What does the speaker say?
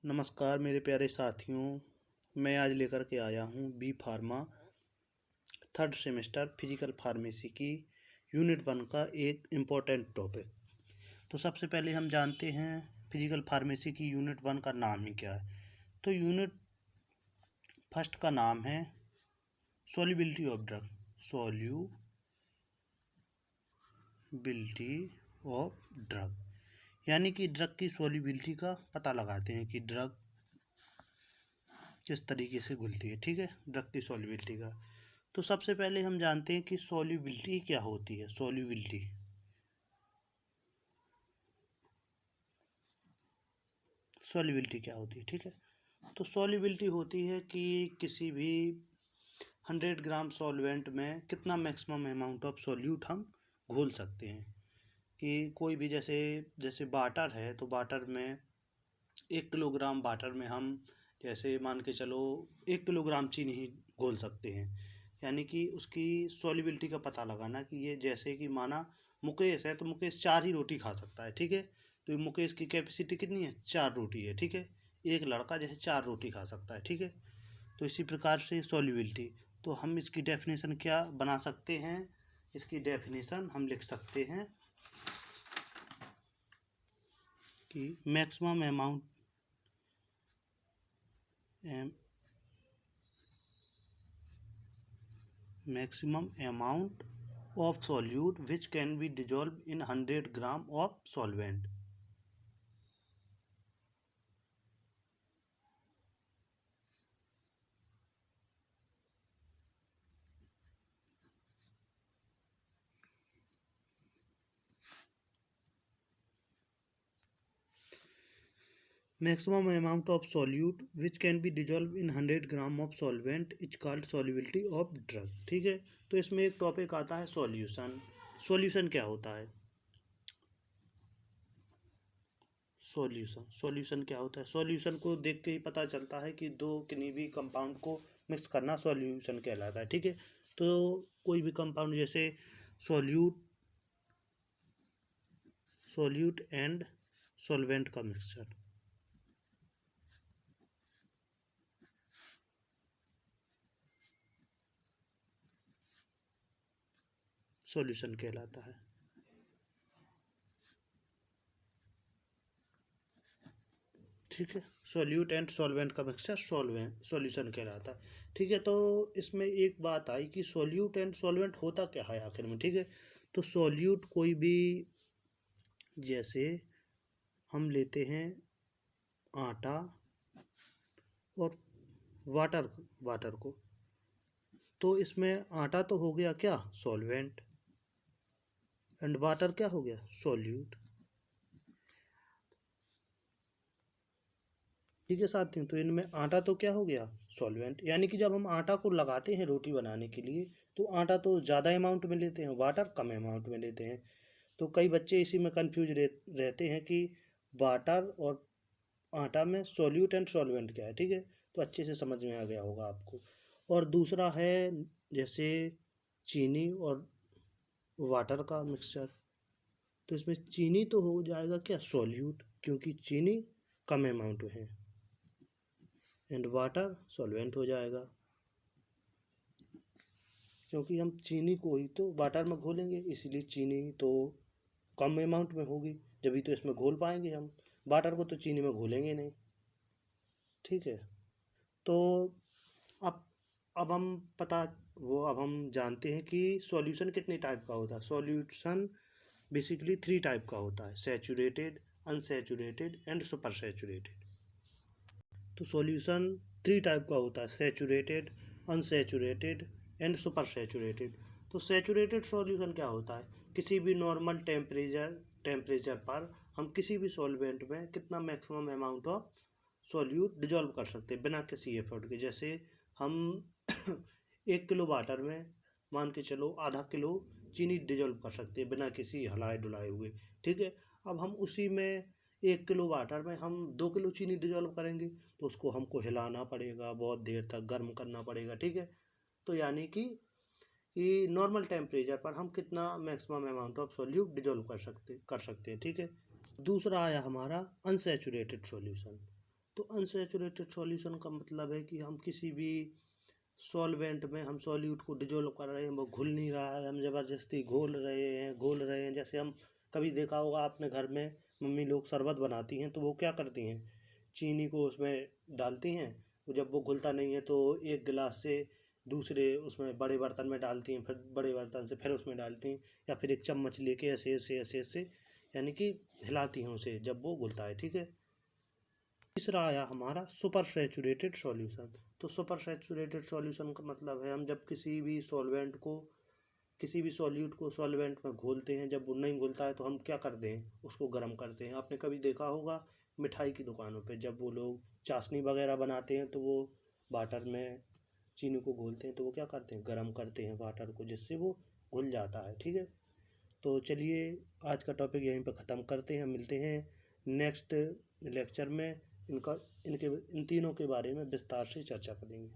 नमस्कार मेरे प्यारे साथियों, मैं आज लेकर के आया हूँ B pharma third semester physical pharmacy की यूनिट 1 का एक इम्पोर्टेंट टॉपिक। तो सबसे पहले हम जानते हैं फिजिकल फार्मेसी की यूनिट 1 का नाम ही क्या है। तो यूनिट फर्स्ट का नाम है solubility of drug. Solubility of drug यानी कि ड्रग की सॉल्युबिलिटी का पता लगाते हैं कि ड्रग किस तरीके से घुलती है। ठीक है, ड्रग की सॉल्युबिलिटी का। तो सबसे पहले हम जानते हैं कि सॉल्युबिलिटी क्या होती है। सॉल्युबिलिटी क्या होती है, ठीक है। तो सॉल्युबिलिटी होती है कि किसी भी 100 ग्राम सॉल्वेंट में कितना मैक्सिमम अमाउंट ऑफ सॉल्यूट हम घोल सकते हैं। कि कोई भी जैसे वाटर है, तो वाटर में 1 किलोग्राम वाटर में हम जैसे मान के चलो 1 किलोग्राम चीनी ही घोल सकते हैं। यानी कि उसकी सॉल्युबिलिटी का पता लगाना कि ये जैसे कि माना मुकेश है, तो मुकेश 4 ही रोटी खा सकता है, ठीक है। तो ये मुकेश की कैपेसिटी कितनी है, 4 रोटी है, ठीक है। एक लड़का जैसे 4 रोटी खा सकता है, ठीक है। तो इसी प्रकार से सॉल्युबिलिटी, तो हम इसकी डेफिनेशन क्या बना सकते हैं। इसकी डेफिनेशन हम लिख सकते हैं कि maximum amount of solute which can be dissolved in 100 gram of solvent। Maximum amount of solute which can be dissolved in 100 gram of solvent is called solubility of drug। ठीक है। तो इसमें एक टॉपिक आता है सॉल्यूशन। सॉल्यूशन क्या होता है, सॉल्यूशन क्या होता है। सॉल्यूशन को देख के ही पता चलता है कि दो किन्हीं भी कंपाउंड को मिक्स करना सॉल्यूशन कहलाता है, ठीक है। तो कोई भी कंपाउंड जैसे सॉल्यूट एंड सॉल्वेंट का मिक्सचर सॉल्यूशन कहलाता है, ठीक है। सॉल्यूट एंड सॉल्वेंट का मिक्सचर सॉल्यूशन कहलाता है, ठीक है। तो इसमें एक बात आई कि सॉल्यूट एंड सॉल्वेंट होता क्या है आखिर में, ठीक है। तो सॉल्यूट कोई भी, जैसे हम लेते हैं आटा और वाटर को, तो इसमें आटा तो हो गया क्या, सॉल्वेंट, एंड वाटर क्या हो गया, सॉल्यूट, ठीक है साथियों। तो इनमें आटा तो क्या हो गया, सॉल्वेंट। यानी कि जब हम आटा को लगाते हैं रोटी बनाने के लिए, तो आटा तो ज़्यादा अमाउंट में लेते हैं, वाटर कम अमाउंट में लेते हैं। तो कई बच्चे इसी में कंफ्यूज रहते हैं कि वाटर और आटा में सॉल्यूट एंड सॉल्वेंट क्या है, ठीक है। तो अच्छे से समझ में आ गया होगा आपको। और दूसरा है जैसे चीनी और वाटर का मिक्सचर, तो इसमें चीनी तो हो जाएगा क्या, सॉल्यूट, क्योंकि चीनी कम अमाउंट में है, एंड वाटर सॉल्वेंट हो जाएगा, क्योंकि हम चीनी को ही तो वाटर में घोलेंगे, इसलिए चीनी तो कम अमाउंट में होगी, जब तो इसमें घोल पाएंगे हम। वाटर को तो चीनी में घोलेंगे नहीं, ठीक है। तो अब अब हम अब हम जानते हैं कि सॉल्यूशन कितने टाइप का होता है। सॉल्यूशन बेसिकली 3 टाइप का होता है, saturated, unsaturated and super saturated. तो सॉल्यूशन 3 टाइप का होता है, saturated, unsaturated and super saturated. तो सैचुरेटेड सॉल्यूशन क्या होता है, किसी भी नॉर्मल टेम्परेचर पर हम किसी भी सॉल्वेंट में कितना maximum amount of solute dissolve कर सकते हैं बिना किसी एफर्ट के। जैसे हम 1 किलो वाटर में मान के चलो आधा किलो चीनी डिजॉल्व कर सकते हैं बिना किसी हलाए डुलाए हुए, ठीक है। अब हम उसी में 1 किलो वाटर में हम 2 किलो चीनी डिजॉल्व करेंगे, तो उसको हमको हिलाना पड़ेगा, बहुत देर तक गर्म करना पड़ेगा, ठीक है। तो यानी कि ये नॉर्मल टेम्परेचर पर हम कितना maximum amount of solute dissolve कर सकते हैं, ठीक है। दूसरा आया हमारा अनसैचुरेटेड सॉल्यूशन। तो अनसैचुरेटेड सॉल्यूशन का मतलब है कि हम किसी भी सॉल्वेंट में हम सॉल्यूट को डिजोल्व कर रहे हैं, वो घुल नहीं रहा है, हम ज़बरदस्ती घोल रहे हैं। जैसे हम कभी देखा होगा आपने घर में मम्मी लोग शरबत बनाती हैं तो वो क्या करती हैं, चीनी को उसमें डालती हैं, वो जब वो घुलता नहीं है तो एक गिलास से दूसरे उसमें बड़े बर्तन में डालती हैं, फिर बड़े बर्तन से फिर उसमें डालती हैं, या फिर एक चम्मच लेके ऐसे ऐसे ऐसे ऐसे यानी कि हिलाती हैं उसे जब वो घुलता है। ठीक है। तीसरा आया हमारा सुपर सैचुरेटेड सॉल्यूशन। तो सुपर सैचुरेटेड सॉल्यूशन का मतलब है हम जब किसी भी सॉल्वेंट को, किसी भी सॉल्यूट को सॉल्वेंट में घोलते हैं, जब वो नहीं घुलता है तो हम क्या करते हैं, उसको गर्म करते हैं। आपने कभी देखा होगा मिठाई की दुकानों पे जब वो लोग चाशनी वगैरह बनाते हैं तो वो वाटर में चीनी को घोलते हैं तो वो क्या करते हैं, गर्म करते हैं वाटर को, जिससे वो घुल जाता है। ठीक है। तो चलिए आज का टॉपिक यहीं पे ख़त्म करते हैं, मिलते हैं नेक्स्ट लेक्चर में। इन तीनों के बारे में विस्तार से चर्चा करेंगे।